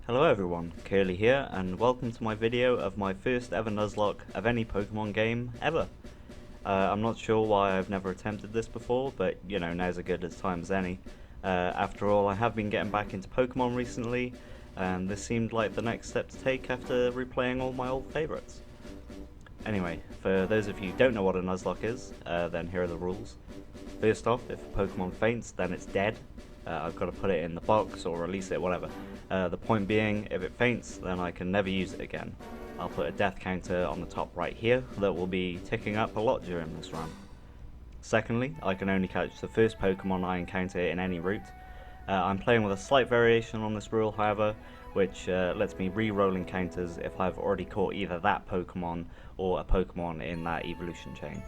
Hello everyone, Curly here, and welcome to my video of my first ever Nuzlocke of any Pokemon game ever. I'm not sure why I've never attempted this before, but you know, now's as good a time as any. After all, I have been getting back into Pokemon recently, and this seemed like the next step to take after replaying all my old favourites. Anyway, for those of you who don't know what a Nuzlocke is, then here are the rules. First off, if a Pokemon faints, then it's dead. I've got to put it in the box or release it, whatever. The point being, if it faints, then I can never use it again. I'll put a death counter on the top right here that will be ticking up a lot during this run. Secondly, I can only catch the first Pokemon I encounter in any route. I'm playing with a slight variation on this rule, however, which lets me re-roll encounters if I've already caught either that Pokemon or a Pokemon in that evolution chain.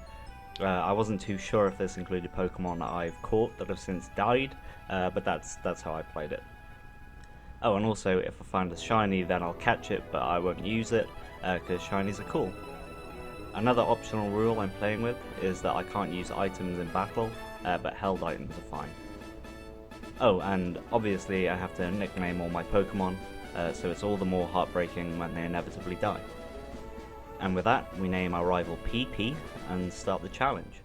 I wasn't too sure if this included Pokemon that I've caught that have since died, but that's how I played it. Oh, and also, if I find a shiny, then I'll catch it, but I won't use it, because shinies are cool. Another optional rule I'm playing with is that I can't use items in battle, but held items are fine. Oh, and obviously I have to nickname all my Pokemon, so it's all the more heartbreaking when they inevitably die. And with that, we name our rival PP and start the challenge.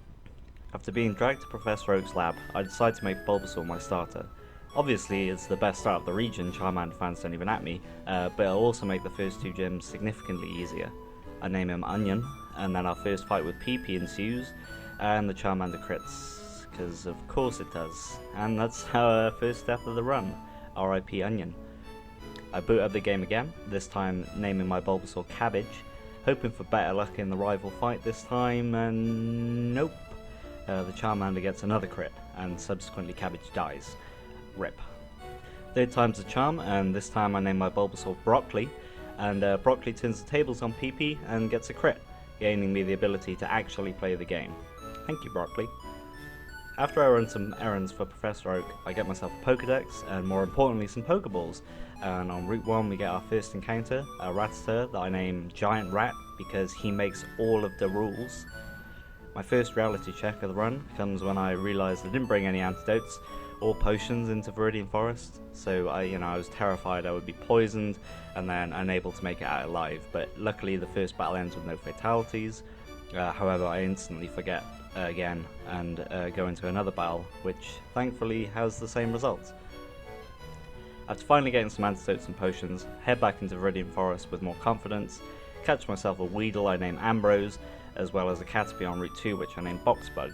After being dragged to Professor Oak's lab, I decide to make Bulbasaur my starter. Obviously, it's the best start of the region, Charmander fans don't even at me, but it'll also make the first two gyms significantly easier. I name him Onion, and then our first fight with PP ensues, and the Charmander crits, because of course it does. And that's our first step of the run, RIP Onion. I boot up the game again, this time naming my Bulbasaur Cabbage, hoping for better luck in the rival fight this time, and nope. The Charmander gets another crit, and subsequently Cabbage dies. RIP. Third time's a charm, and this time I name my Bulbasaur Broccoli, and Broccoli turns the tables on PP and gets a crit, gaining me the ability to actually play the game. Thank you, Broccoli. After I run some errands for Professor Oak, I get myself a Pokédex, and more importantly some Pokéballs, and on Route 1 we get our first encounter, a Rattata that I name Giant Rat because he makes all of the rules. My first reality check of the run comes when I realised I didn't bring any antidotes or potions into Viridian Forest, so I was terrified I would be poisoned and then unable to make it out alive, but luckily the first battle ends with no fatalities. However, I instantly forget again and go into another battle, which thankfully has the same results. After finally getting some antidotes and potions, head back into Viridian Forest with more confidence, catch myself a Weedle I name Ambrose, as well as a Caterpie on Route 2 which I name Boxbug,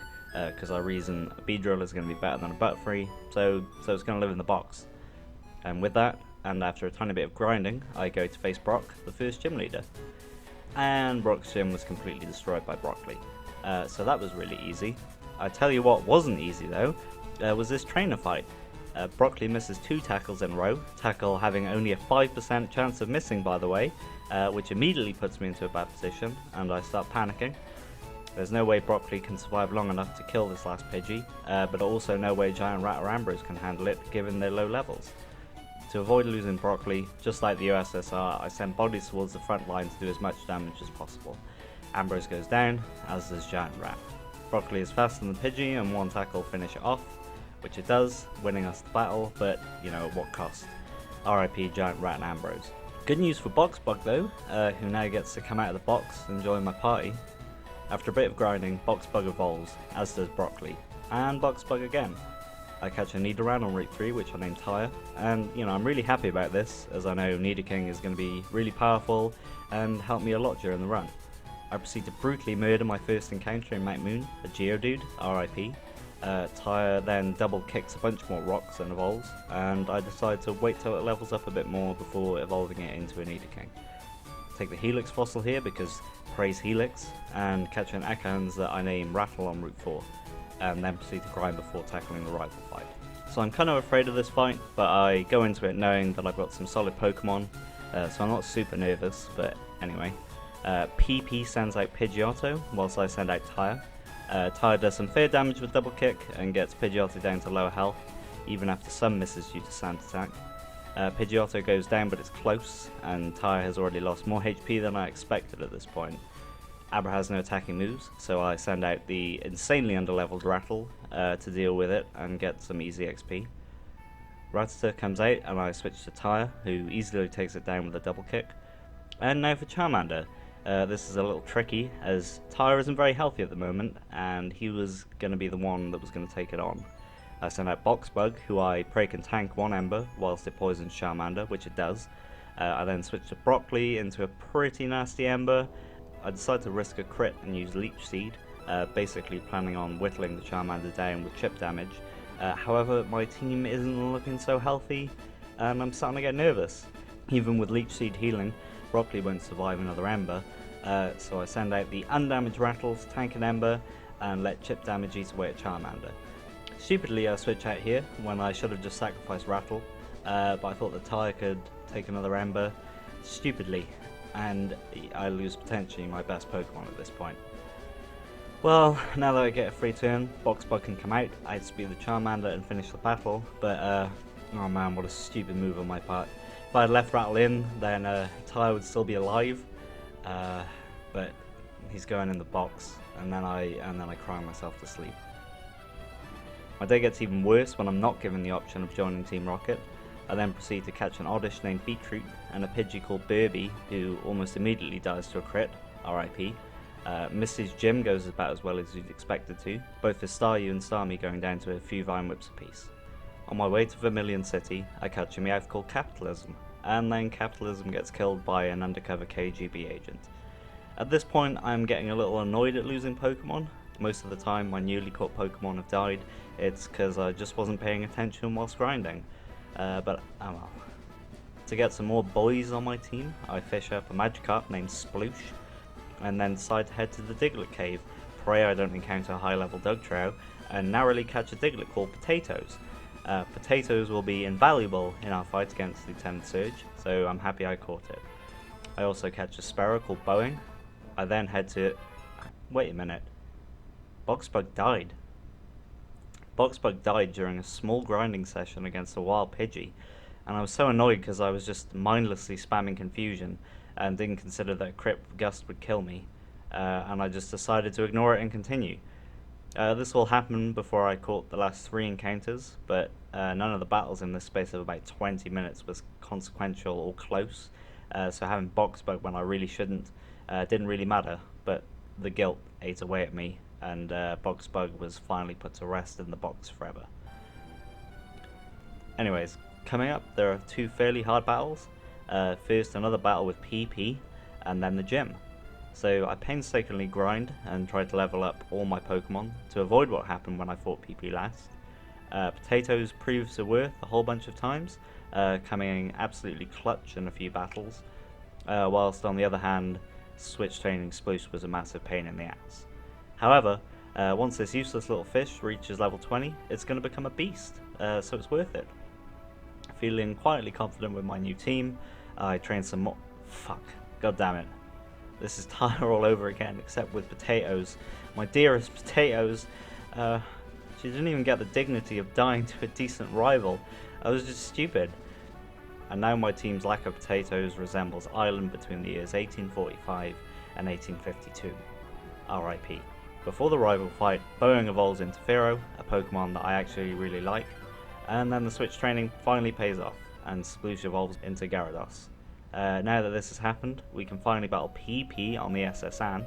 because I reason a Beedrill is going to be better than a Butterfree, so it's going to live in the box. And with that, and after a tiny bit of grinding, I go to face Brock, the first gym leader. And Brock's gym was completely destroyed by Broccoli, so that was really easy. I tell you what wasn't easy though, was this trainer fight. Broccoli misses 2 tackles in a row, tackle having only a 5% chance of missing by the way, which immediately puts me into a bad position, and I start panicking. There's no way Broccoli can survive long enough to kill this last Pidgey, but also no way Giant Rat or Ambrose can handle it given their low levels. To avoid losing Broccoli, just like the USSR, I send bodies towards the front line to do as much damage as possible. Ambrose goes down, as does Giant Rat. Broccoli is faster than Pidgey and one tackle will finish it off, which it does, winning us the battle, but you know, at what cost. RIP Giant Rat and Ambrose. Good news for Boxbug though, who now gets to come out of the box and join my party. After a bit of grinding, Boxbug evolves, as does Broccoli, and Boxbug again. I catch a Nidoran on Route 3 which I name Tyre, and I'm really happy about this, as I know Nidoking is going to be really powerful and help me a lot during the run. I proceed to brutally murder my first encounter in Mount Moon, a Geodude, RIP. Tyre then double kicks a bunch more rocks and evolves, and I decide to wait till it levels up a bit more before evolving it into a Nidoking. Take the Helix fossil here because praise Helix, and catch an Ekans that I name Rattle on Route 4, and then proceed to grind before tackling the rival fight. So I'm kind of afraid of this fight, but I go into it knowing that I've got some solid Pokemon, so I'm not super nervous, but anyway. PP sends out Pidgeotto, whilst I send out Tyre. Tyre does some fair damage with double kick and gets Pidgeotto down to lower health, even after some misses due to sand attack. Pidgeotto goes down but it's close, and Tyre has already lost more HP than I expected at this point. Abra has no attacking moves, so I send out the insanely underleveled Rattle to deal with it and get some easy XP. Rattata comes out and I switch to Tyre, who easily takes it down with a double kick. And now for Charmander. This is a little tricky, as Tyre isn't very healthy at the moment, and he was going to be the one that was going to take it on. I send out Boxbug, who I pray can tank one Ember whilst it poisons Charmander, which it does. I then switch to Broccoli into a pretty nasty Ember. I decide to risk a crit and use Leech Seed, basically planning on whittling the Charmander down with chip damage. However, my team isn't looking so healthy, and I'm starting to get nervous. Even with Leech Seed healing, Broccoli won't survive another Ember, so I send out the undamaged Rattles, tank an Ember, and let chip damage eat away at Charmander. Stupidly, I switch out here when I should have just sacrificed Rattle, but I thought the Tyre could take another Ember. Stupidly, and I lose potentially my best Pokemon at this point. Well, now that I get a free turn, Boxbug can come out, I outspeed the Charmander and finish the battle, but oh man, what a stupid move on my part. If I had left Rattle in, then Tyre would still be alive, but he's going in the box, and then I cry myself to sleep. My day gets even worse when I'm not given the option of joining Team Rocket. I then proceed to catch an oddish named Beetroot and a Pidgey called Burby, who almost immediately dies to a crit, RIP. Mrs. Jim goes about as well as you'd expect it to, both with Staryu and Starmie going down to a few Vine Whips apiece. On my way to Vermilion City, I catch a Meowth called Capitalism, and then Capitalism gets killed by an undercover KGB agent. At this point, I'm getting a little annoyed at losing Pokemon. Most of the time my newly caught Pokemon have died, it's because I just wasn't paying attention whilst grinding. But oh well. To get some more boys on my team, I fish up a Magikarp named Sploosh, and then decide to head to the Diglett Cave, pray I don't encounter a high level Dugtrio, and narrowly catch a Diglett called Potatoes. Potatoes will be invaluable in our fight against Lieutenant Surge, so I'm happy I caught it. I also catch a Sparrow called Boeing. I then head to... Wait a minute. Boxbug died. Boxbug died during a small grinding session against a wild Pidgey, and I was so annoyed because I was just mindlessly spamming Confusion and didn't consider that a crit Gust would kill me, and I just decided to ignore it and continue. This all happened before I caught the last 3 encounters, but none of the battles in this space of about 20 minutes was consequential or close, so having Boxbug when I really shouldn't didn't really matter, but the guilt ate away at me, and Boxbug was finally put to rest in the box forever. Anyways, coming up there are 2 fairly hard battles. First another battle with PP, and then the gym. So I painstakingly grind and try to level up all my Pokemon to avoid what happened when I fought PP last. Potatoes proves her worth a whole bunch of times, coming absolutely clutch in a few battles, whilst on the other hand, switch training Sploosh was a massive pain in the ass. However, once this useless little fish reaches level 20, it's going to become a beast, so it's worth it. Feeling quietly confident with my new team, I train some more. Fuck, god damn it. This is Tyre all over again, except with Potatoes. My dearest Potatoes. She didn't even get the dignity of dying to a decent rival. I was just stupid. And now my team's lack of Potatoes resembles Ireland between the years 1845 and 1852. RIP. Before the rival fight, Boeing evolves into Pharaoh, a Pokemon that I actually really like, and then the switch training finally pays off, and Sploosh evolves into Gyarados. Now that this has happened, we can finally battle PP on the SS Anne.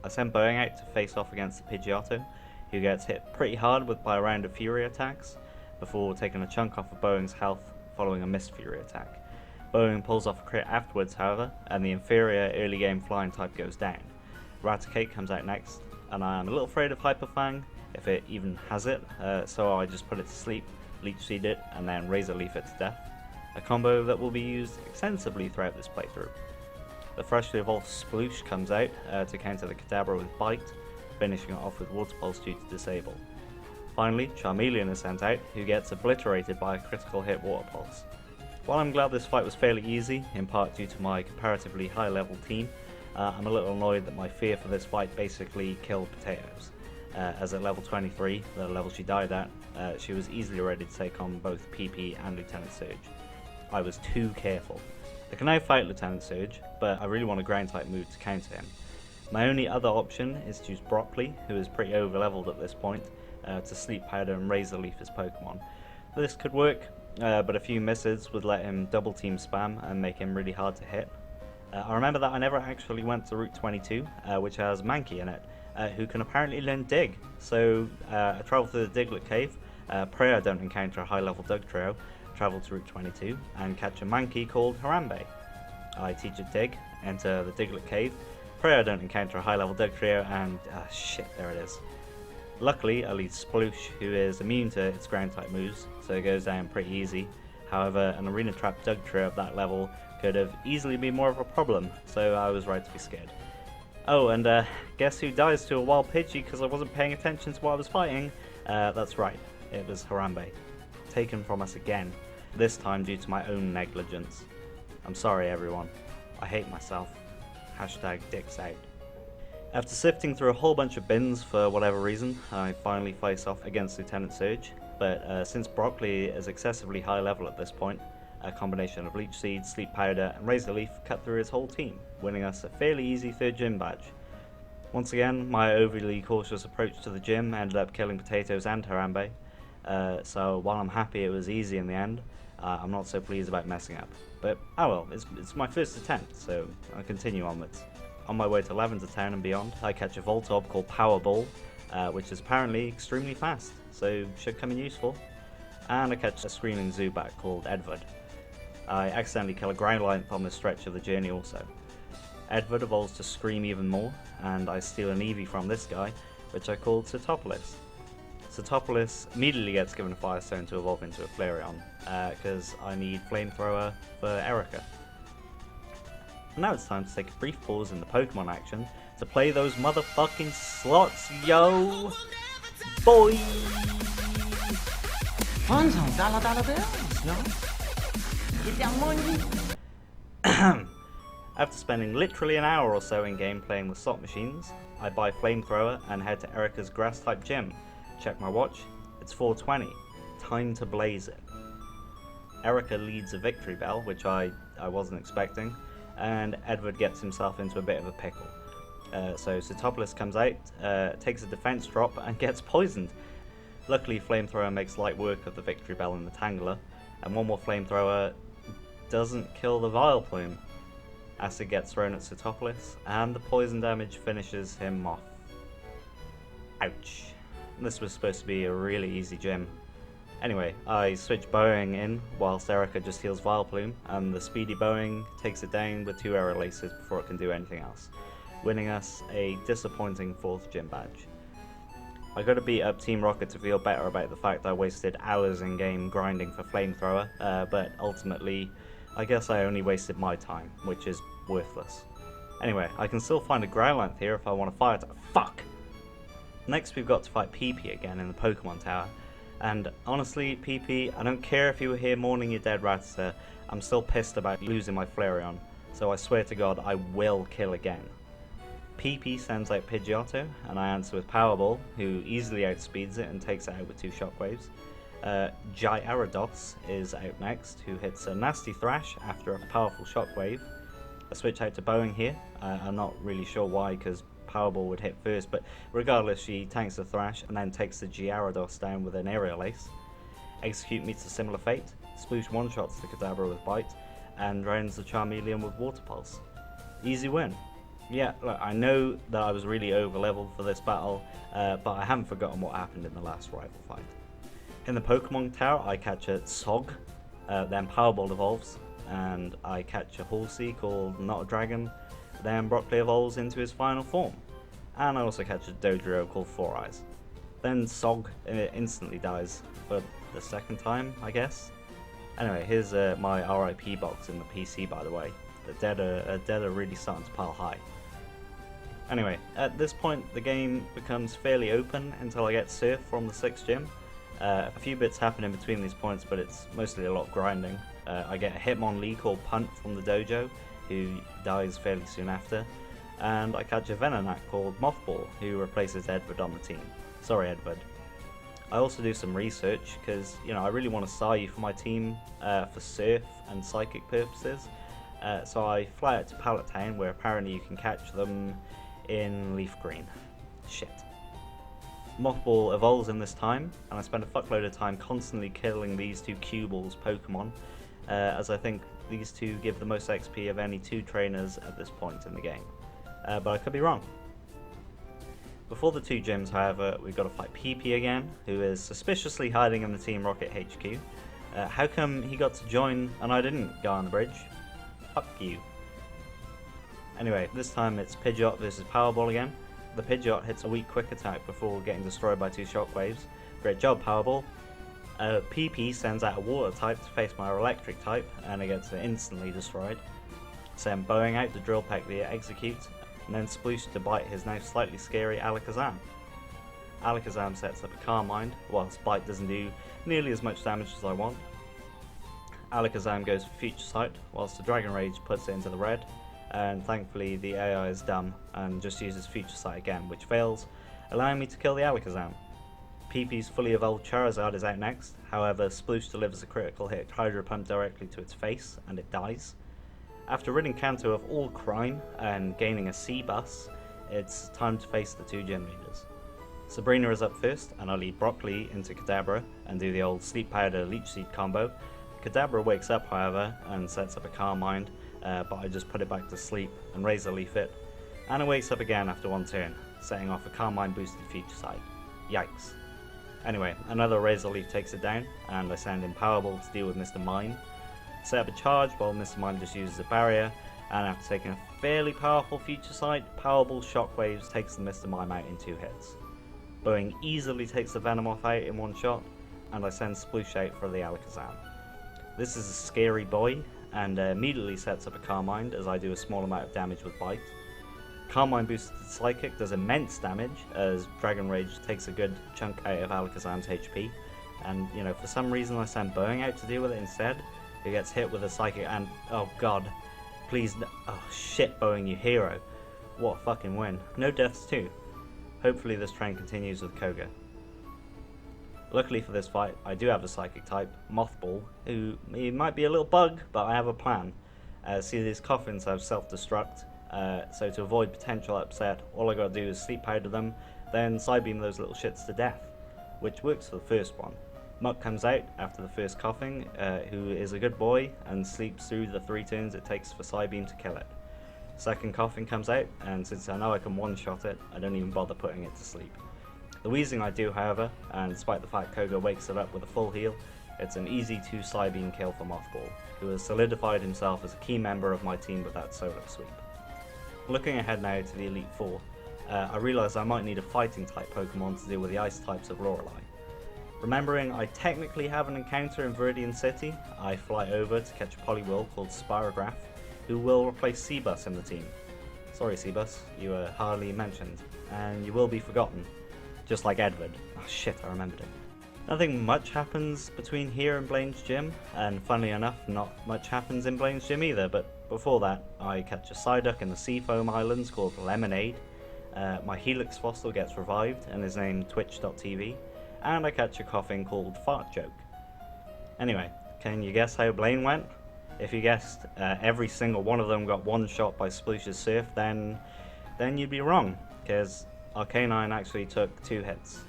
I send Boeing out to face off against the Pidgeotto, who gets hit pretty hard by a round of Fury attacks, before taking a chunk off of Boeing's health following a missed Fury attack. Boeing pulls off a crit afterwards, however, and the inferior early game flying type goes down. Raticate comes out next, and I am a little afraid of Hyperfang, if it even has it, so I just put it to sleep, Leech Seed it, and then Razor Leaf it to death. A combo that will be used extensively throughout this playthrough. The freshly evolved Sploosh comes out to counter the Kadabra with Bite, finishing it off with Water Pulse due to disable. Finally, Charmeleon is sent out, who gets obliterated by a critical hit Water Pulse. While I'm glad this fight was fairly easy, in part due to my comparatively high level team, I'm a little annoyed that my fear for this fight basically killed Potatoes, as at level 23, the level she died at, she was easily ready to take on both PP and Lieutenant Surge. I was too careful. I can now fight Lieutenant Surge, but I really want a ground type move to counter him. My only other option is to use Broccoli, who is pretty over leveled at this point, to Sleep Powder and Razor Leaf his Pokemon. This could work, but a few misses would let him double team spam and make him really hard to hit. I remember that I never actually went to Route 22, which has Mankey in it, who can apparently learn Dig. So I travel to the Diglett Cave, pray I don't encounter a high level Dugtrio, travel to Route 22 and catch a Mankey called Harambe. I teach it Dig, enter the Diglett Cave, pray I don't encounter a high level Dugtrio, and shit, there it is. Luckily, I lead Sploosh, who is immune to its ground type moves, so it goes down pretty easy. However, an arena trap Dugtrio of that level could have easily been more of a problem, so I was right to be scared. Oh, and guess who dies to a wild Pidgey because I wasn't paying attention to what I was fighting? That's right, it was Harambe. Taken from us again, this time due to my own negligence. I'm sorry everyone, I hate myself. Hashtag dicks out. After sifting through a whole bunch of bins for whatever reason, I finally face off against Lieutenant Surge, but since Broccoli is excessively high level at this point, a combination of Leech Seed, Sleep Powder and Razor Leaf cut through his whole team, winning us a fairly easy third gym badge. Once again, my overly cautious approach to the gym ended up killing Potatoes and Harambe, so while I'm happy it was easy in the end, I'm not so pleased about messing up. But oh well, it's my first attempt, so I'll continue onwards. On my way to Lavender Town and beyond, I catch a Voltorb called Powerball, which is apparently extremely fast, so should come in useful. And I catch a Screaming Zubat called Edward. I accidentally kill a Growlithe on this stretch of the journey also. Edward evolves to Scream even more, and I steal an Eevee from this guy, which I called Satopolis. Satopolis immediately gets given a Firestone to evolve into a Flareon, because I need Flamethrower for Erica. And now it's time to take a brief pause in the Pokemon action to play those motherfucking slots, yo! Boy! Funds on dollar bills, yo. Get that money. After spending literally an hour or so in game playing with slot machines, I buy Flamethrower and head to Erica's grass type gym. Check my watch, it's 4:20. Time to blaze it. Erica leads a victory bell, which I wasn't expecting, and Edward gets himself into a bit of a pickle. So Satopolis comes out, takes a defense drop and gets poisoned. Luckily Flamethrower makes light work of the victory bell in the Tangler, and one more Flamethrower doesn't kill the Vileplume. Acid gets thrown at Satopolis, and the poison damage finishes him off. Ouch. This was supposed to be a really easy gym. Anyway, I switch Bowing in whilst Erica just heals Vileplume, and the speedy Bowing takes it down with 2 Error Laces before it can do anything else, winning us a disappointing 4th gym badge. I gotta beat up Team Rocket to feel better about the fact I wasted hours in game grinding for Flamethrower, but ultimately I guess I only wasted my time, which is worthless. Anyway, I can still find a Growlithe here if I want to fire it. Fuck! Next we've got to fight PP again in the Pokemon Tower, and honestly, PP, I don't care if you were here mourning your dead Rattata, I'm still pissed about losing my Flareon, so I swear to God I will kill again. PP sends out Pidgeotto, and I answer with Powerball, who easily outspeeds it and takes it out with 2 Shockwaves. Gyarados is out next, who hits a nasty Thrash after a powerful Shockwave. I switch out to Bowing here, I'm not really sure why, because Powerball would hit first, but regardless she tanks the Thrash and then takes the Gyarados down with an Aerial Ace. Execute meets a similar fate, Sploosh one-shots the Kadabra with Bite, and rounds the Charmeleon with Water Pulse. Easy win. Yeah, look, I know that I was really over-leveled for this battle, but I haven't forgotten what happened in the last rival fight. In the Pokemon Tower I catch a Sog, then Powerball evolves, and I catch a Horsey called Not a Dragon, then Broccoli evolves into his final form, and I also catch a Dodrio called Four Eyes. Then Sog instantly dies, for the second time, I guess. Anyway, here's my RIP box in the PC, by the way. The dead are really starting to pile high. Anyway, at this point the game becomes fairly open until I get Surf from the 6th gym. A few bits happen in between these points, but it's mostly a lot of grinding. I get a Hitmonlee called Punt from the dojo, who dies fairly soon after, and I catch a Venonat called Mothball, who replaces Edward on the team. Sorry Edward. I also do some research, because I really want to Sayu for my team for Surf and Psychic purposes, so I fly out to Pallet Town, where apparently you can catch them in Leaf Green. Shit. Mothball evolves in this time, and I spend a fuckload of time constantly killing these two Q-Balls Pokemon, as I think these two give the most XP of any two trainers at this point in the game. But I could be wrong. Before the two gyms, however, we've got to fight PP again, who is suspiciously hiding in the Team Rocket HQ. How come he got to join and I didn't go on the bridge? Fuck you. Anyway, this time it's Pidgeot versus Powerball again. The Pidgeot hits a weak quick attack before getting destroyed by two shockwaves. Great job, Powerball. PP sends out a water type to face my electric type, and it gets instantly destroyed. Send Bowing out to Drill Peck via Execute, and then Sploosh to bite his now slightly scary Alakazam. Alakazam sets up a Calm Mind, whilst Bite doesn't do nearly as much damage as I want. Alakazam goes for Future Sight, whilst the Dragon Rage puts it into the red, and thankfully the AI is dumb and just uses Future Sight again, which fails, allowing me to kill the Alakazam. PP's fully evolved Charizard is out next, however Sploosh delivers a critical hit Hydro Pump directly to its face, and it dies. After ridding Kanto of all crime and gaining a C-Bus, it's time to face the two gym leaders. Sabrina is up first, and I lead Broccoli into Kadabra and do the old Sleep Powder Leech Seed combo. Kadabra wakes up, however, and sets up a Calm Mind, but I just put it back to sleep and Razor Leaf it. And it wakes up again after one turn, setting off a Calm Mind boosted Future Sight. Yikes. Anyway, another Razor Leaf takes it down, and I send in Powerball to deal with Mr. Mime. Set up a charge while Mr. Mime just uses a barrier, and after taking a fairly powerful Future Sight, Powerball Shockwaves takes the Mr. Mime out in 2 hits. Bowing easily takes the Venomoth out in 1 shot, and I send Sploosh out for the Alakazam. This is a scary boy, and immediately sets up a Calm Mind as I do a small amount of damage with Bite. Calm Mind boosted Psychic does immense damage as Dragon Rage takes a good chunk out of Alakazam's HP, and you know, for some reason I send Bowing out to deal with it instead, who gets hit with a Psychic and oh god, please no, oh shit Bowing, you hero. What a fucking win. No deaths too. Hopefully this trend continues with Koga. Luckily for this fight, I do have a Psychic type, Mothball, who he might be a little bug, but I have a plan. See, these coffins have self-destruct, so to avoid potential upset, all I gotta do is sleep powder them, then Psybeam those little shits to death, which works for the first one. Muck comes out after the first coughing, who is a good boy and sleeps through the 3 turns it takes for Psybeam to kill it. Second coughing comes out, and since I know I can one-shot it, I don't even bother putting it to sleep. The wheezing I do, however, and despite the fact Koga wakes it up with a full heal, it's an easy 2 Psybeam kill for Mothball, who has solidified himself as a key member of my team with that solo sweep. Looking ahead now to the Elite Four, I realise I might need a fighting type Pokemon to deal with the ice types of Lorelei. Remembering I technically have an encounter in Viridian City, I fly over to catch a Poliwhirl called Spirograph, who will replace Seabus in the team. Sorry Seabus, you were hardly mentioned, and you will be forgotten. Just like Edward. Oh shit, I remembered it. Nothing much happens between here and Blaine's gym, and funnily enough, not much happens in Blaine's gym either, but before that, I catch a Psyduck in the Seafoam Islands called Lemonade, my Helix fossil gets revived and is named Twitch.tv, and I catch a coughing called Fart Joke. Anyway, can you guess how Blaine went? If you guessed every single one of them got one shot by Sploosh's Surf, then you'd be wrong, because Arcanine actually took 2 hits.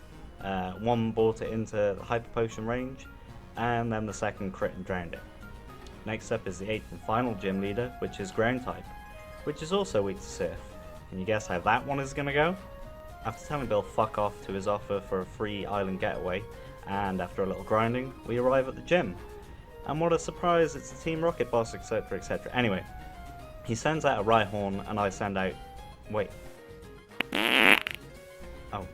One brought it into the Hyper Potion range, and then the second crit and drowned it. Next up is the 8th and final gym leader, which is Ground type, which is also weak to Surf. Can you guess how that one is going to go? After telling Bill fuck off to his offer for a free island getaway, and after a little grinding, we arrive at the gym. And what a surprise, it's the Team Rocket boss, etc, etc. Anyway, he sends out a Rhyhorn and I send out... wait. Oh.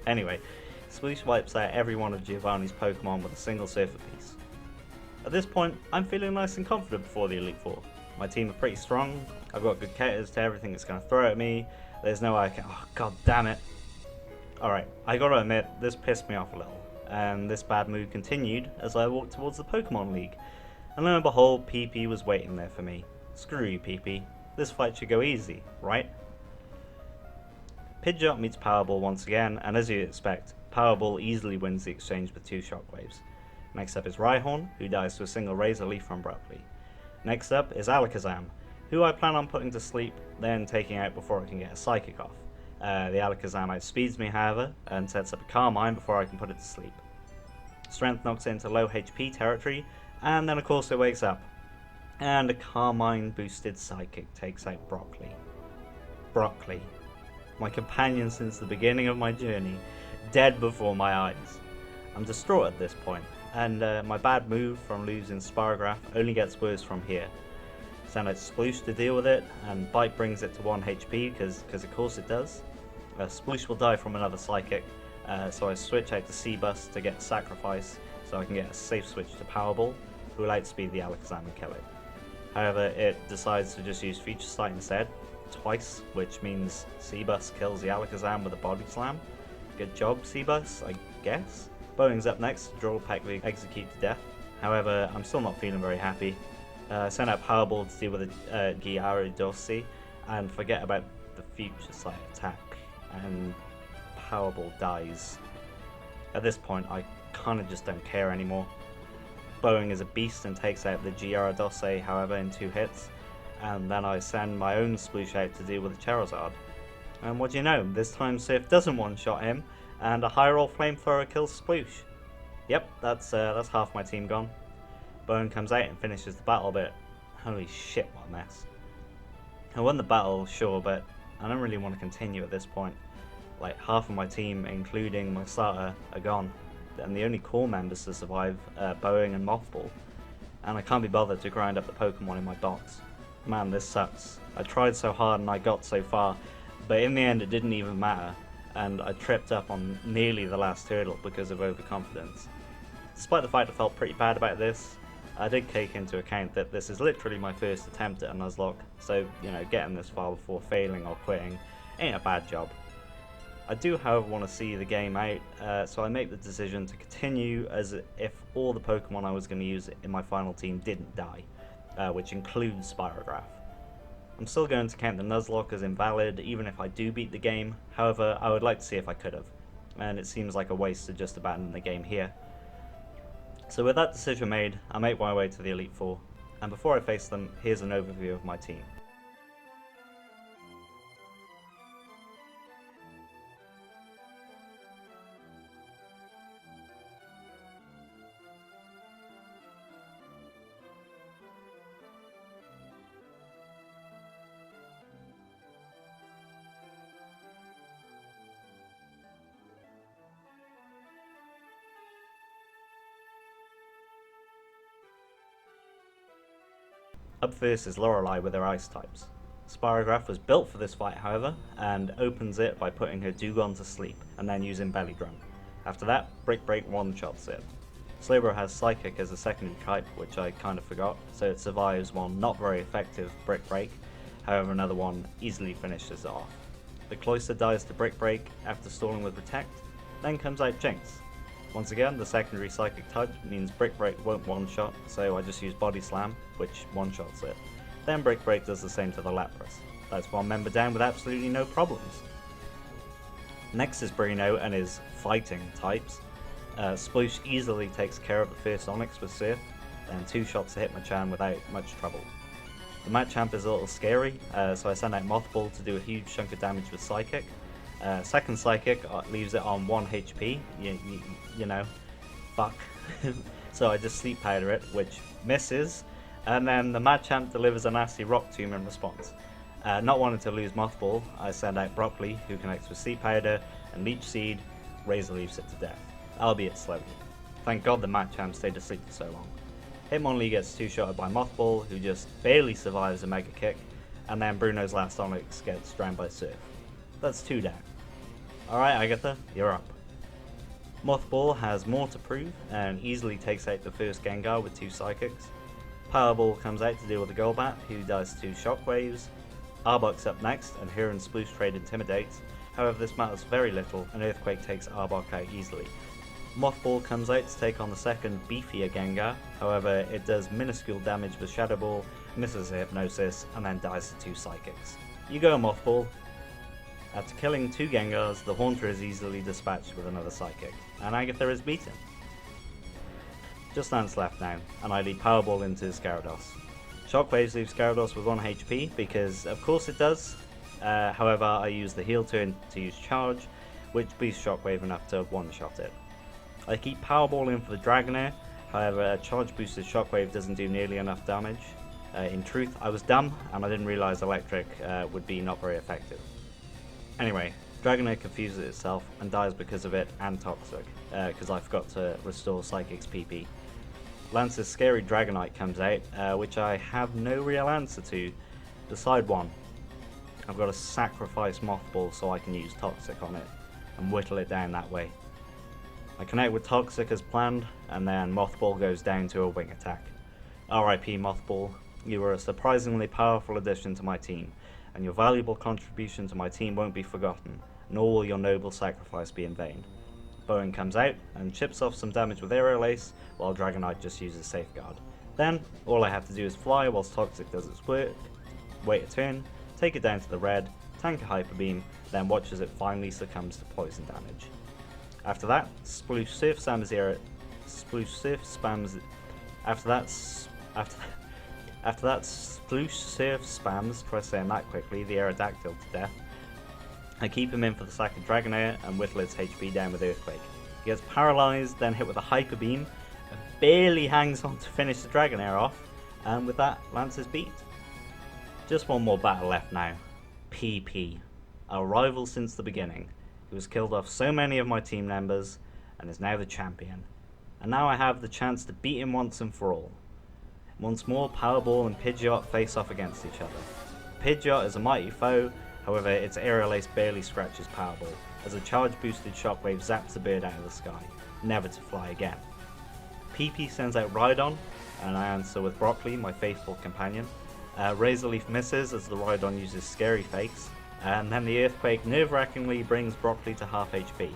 Anyway, Sploosh wipes out every one of Giovanni's Pokemon with a single Surfer piece. At this point, I'm feeling nice and confident before the Elite Four. My team are pretty strong, I've got good counters to everything it's going to throw at me, there's no way I can... oh god damn it. Alright, I gotta admit, this pissed me off a little, and this bad mood continued as I walked towards the Pokemon League. And lo and behold, PP was waiting there for me. Screw you, PP. This fight should go easy, right? Pidgeot meets Powerball once again, and as you'd expect, Powerball easily wins the exchange with 2 Shockwaves. Next up is Rhyhorn, who dies to a single Razor Leaf from Broccoli. Next up is Alakazam, who I plan on putting to sleep, then taking out before it can get a Psychic off. The Alakazam outspeeds me, however, and sets up a Carmine before I can put it to sleep. Strength knocks it into low HP territory, and then of course it wakes up. And a Carmine boosted Psychic takes out Broccoli. Broccoli, my companion since the beginning of my journey, dead before my eyes. I'm distraught at this point, and my bad move from losing Spirograph only gets worse from here. Send out Sploosh to deal with it, and Bite brings it to 1 HP, because of course it does. Sploosh will die from another Psychic, so I switch out to C-Bus to get Sacrifice, so I can get a safe switch to Powerball, who will outspeed the Alakazam and kill it. However, it decides to just use Feature Sight instead, twice, which means C-Bus kills the Alakazam with a Body Slam. Good job, C-Bus, I guess? Bowing's up next to draw Pack the Execute to death. However, I'm still not feeling very happy. Send out Powerball to deal with a Gyarados and forget about the Future Sight attack, and Powerball dies. At this point, I kinda just don't care anymore. Bowing is a beast and takes out the Gyarados, however, in 2 hits, and then I send my own Sploosh out to deal with the Charizard. And what do you know, this time Sif doesn't one-shot him, and a high roll Flamethrower kills Sploosh. Yep, that's half my team gone. Bowing comes out and finishes the battle, but holy shit, what a mess. I won the battle, sure, but I don't really want to continue at this point. Like, half of my team, including my starter, are gone, and the only core members to survive are Bowing and Mothball, and I can't be bothered to grind up the Pokemon in my box. Man, this sucks. I tried so hard and I got so far, but in the end it didn't even matter, and I tripped up on nearly the last hurdle because of overconfidence. Despite the fact I felt pretty bad about this, I did take into account that this is literally my first attempt at a Nuzlocke, so, you know, getting this far before failing or quitting ain't a bad job. I do, however, want to see the game out, so I make the decision to continue as if all the Pokemon I was going to use in my final team didn't die, which includes Spirograph. I'm still going to count the Nuzlocke as invalid even if I do beat the game, however I would like to see if I could have, and it seems like a waste to just abandon the game here. So with that decision made, I make my way to the Elite Four, and before I face them, here's an overview of my team. Up first is Lorelei with her ice types. Spirograph was built for this fight, however, and opens it by putting her Dewgong to sleep and then using Belly Drum. After that, Brick Break one-shots it. Slowbro has Psychic as a secondary type, which I kind of forgot, so it survives one not very effective Brick Break, however another one easily finishes it off. The Cloyster dies to Brick Break after stalling with Protect, then comes out Jinx. Once again, the secondary Psychic type means Brick Break won't one-shot, so I just use Body Slam, which one-shots it. Then Brick Break does the same to the Lapras. That's one member down with absolutely no problems. Next is Bruno and his fighting types. Sploosh easily takes care of the first Onix with Surf, and 2 shots to hit Machamp without much trouble. The Machamp is a little scary, so I send out Mothball to do a huge chunk of damage with Psychic. Second Psychic leaves it on 1 HP, you know, fuck. So I just Sleep Powder it, which misses, and then the Machamp delivers a nasty Rock Tomb in response. Not wanting to lose Mothball, I send out Broccoli, who connects with Sleep Powder, and Leech Seed, Razor Leaves it to death, albeit slowly. Thank God the Machamp stayed asleep for so long. Hitmonlee gets 2-shotted by Mothball, who just barely survives a Mega Kick, and then Bruno's last Onix gets drowned by Surf. That's 2 down. Alright Agatha, you're up. Mothball has more to prove, and easily takes out the first Gengar with 2 Psychics. Powerball comes out to deal with the Golbat, who does 2 Shockwaves. Arbok's up next, and her and Sploosh trade Intimidates. However, this matters very little, and Earthquake takes Arbok out easily. Mothball comes out to take on the second beefier Gengar, however it does minuscule damage with Shadow Ball, misses a Hypnosis, and then dies to 2 Psychics. You go Mothball. After killing 2 Gengars, the Haunter is easily dispatched with another Psychic, and Agatha is beaten. Just Lance left now, and I lead Powerball into Gyarados. Shockwaves leaves Gyarados with 1 HP, because of course it does. However, I use the heal turn to use charge, which boosts Shockwave enough to one-shot it. I keep Powerball in for the Dragonair, however a charge boosted Shockwave doesn't do nearly enough damage. In truth, I was dumb and I didn't realise Electric would be not very effective. Anyway, Dragonair confuses itself and dies because of it and Toxic, because I forgot to restore Psychic's PP. Lance's scary Dragonite comes out, which I have no real answer to. Decide one. I've got to sacrifice Mothball so I can use Toxic on it and whittle it down that way. I connect with Toxic as planned, and then Mothball goes down to a wing attack. RIP Mothball, you were a surprisingly powerful addition to my team, and your valuable contribution to my team won't be forgotten, nor will your noble sacrifice be in vain. Bowen comes out and chips off some damage with Aerial Ace, while Dragonite just uses Safeguard. Then, all I have to do is fly whilst Toxic does its work, wait a turn, take it down to the red, tank a Hyper Beam, then watch as it finally succumbs to poison damage. After that, Sploosh Surf spams Sploosh Surf spams, try saying that quickly, the Aerodactyl to death. I keep him in for the second Dragonair and whittle its HP down with Earthquake. He gets paralysed, then hit with a Hyper Beam, and barely hangs on to finish the Dragonair off, and with that, Lance is beat. Just one more battle left now. PP, our rival since the beginning, who has killed off so many of my team members and is now the champion. And now I have the chance to beat him once and for all. Once more, Powerball and Pidgeot face off against each other. Pidgeot is a mighty foe, however its Aerial Ace barely scratches Powerball, as a charge boosted Shockwave zaps the bird out of the sky, never to fly again. PP sends out Rhydon, and I answer with Broccoli, my faithful companion. Razor Leaf misses as the Rhydon uses Scary Face, and then the Earthquake nerve-wrackingly brings Broccoli to half HP.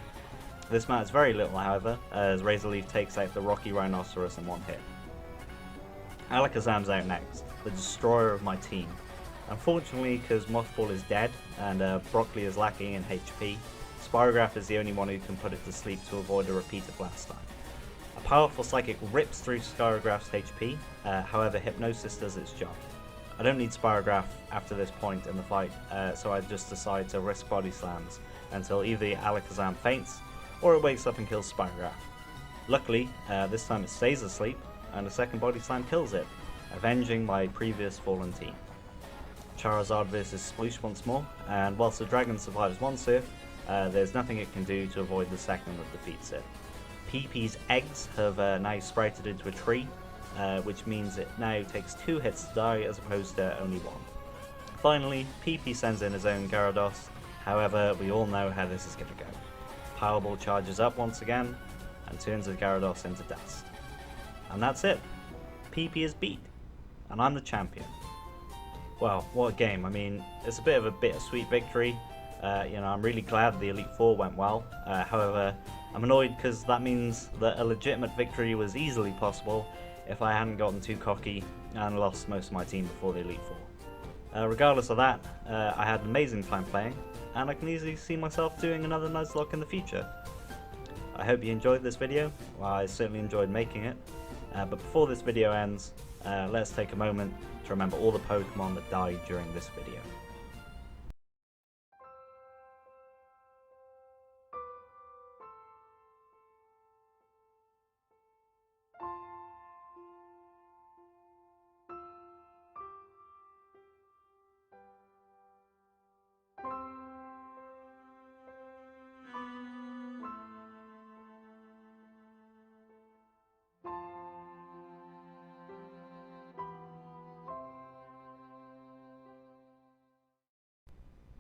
This matters very little, however, as Razor Leaf takes out the Rocky Rhinoceros in one hit. Alakazam's out next, the destroyer of my team. Unfortunately, because Mothball is dead and Broccoli is lacking in HP, Spirograph is the only one who can put it to sleep to avoid a repeat of last time. A powerful Psychic rips through Spyrograph's HP, however Hypnosis does its job. I don't need Spirograph after this point in the fight, so I just decide to risk Body Slams until either Alakazam faints or it wakes up and kills Spirograph. Luckily, this time it stays asleep and a second Body Slam kills it, avenging my previous fallen team. Charizard versus Sploosh once more, and whilst the dragon survives one surf, there's nothing it can do to avoid the second that defeats it. PP's eggs have now sprouted into a tree, which means it now takes 2 hits to die as opposed to only 1. Finally, PP sends in his own Gyarados, however we all know how this is going to go. Powerball charges up once again and turns the Gyarados into dust. And that's it. PP is beat, and I'm the champion. Well, what a game. I mean, it's a bit of a bittersweet victory. I'm really glad the Elite Four went well. However, I'm annoyed because that means that a legitimate victory was easily possible if I hadn't gotten too cocky and lost most of my team before the Elite Four. Regardless of that, I had an amazing time playing, and I can easily see myself doing another Nuzlocke in the future. I hope you enjoyed this video. Well, I certainly enjoyed making it. But before this video ends, let's take a moment to remember all the Pokemon that died during this video.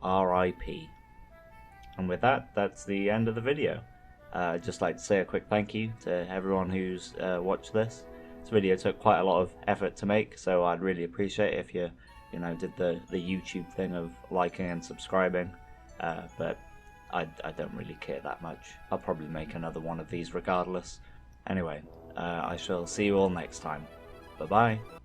RIP. And with that, that's the end of the video. I'd just like to say a quick thank you to everyone who's watched this. This video took quite a lot of effort to make, so I'd really appreciate it if you did the YouTube thing of liking and subscribing. But I don't really care that much. I'll probably make another one of these regardless. Anyway, I shall see you all next time. Bye bye.